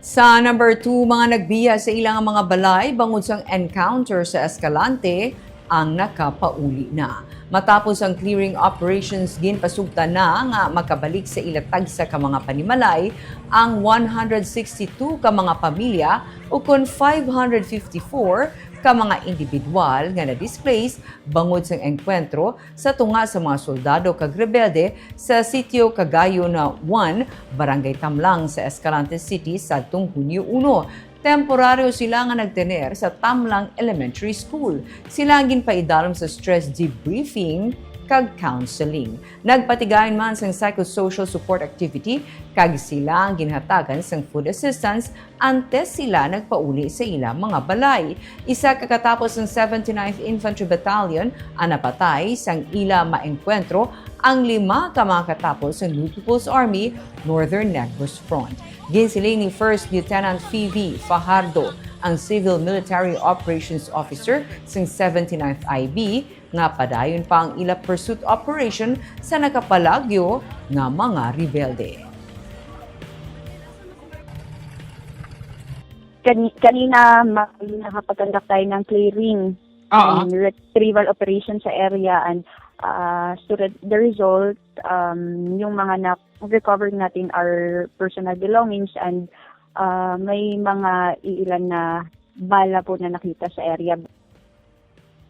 Sa number 2, mga nagbiya sa ilang mga balay bangod sa encounter sa Escalante ang nakapauli na. Matapos ang clearing operations, ginpasugta na nga makabalik sa ilatag sa mga panimalay ang 162 ka mga pamilya o kun 554 ka mga individual nga na-displace bangod sa engkwentro sa tunga sa mga soldado kag rebelde sa sitio Cagayo na 1, Barangay Tamlang sa Escalante City sadtong Hunyo 1. Temporaryo sila nga nagtener sa Tamlang Elementary School. Sila ang ginpaidalom sa stress debriefing kag counseling. Nagpatigayon man sang psychosocial support activity kag sila ang ginhatagan sang food assistance antes sila nagpauli sa ilang mga balay. Isa kakatapos ng 79th Infantry Battalion ang napatay sang ila maengkwentro ang 5 ka mga katapos ng New People's Army Northern Negros Front. Ginsiling ni First Lieutenant Phoebe Fajardo, ang Civil Military Operations Officer ng 79th IB, nga padayon pa ang ila pursuit operation sa nakapalagyo nga mga rebelde. Kanina nakapag-conduct tayo ng clearing and retrieval operation sa area, and so the result, yung mga na-recover natin are personal belongings, and may mga ilan na bala po na nakita sa area.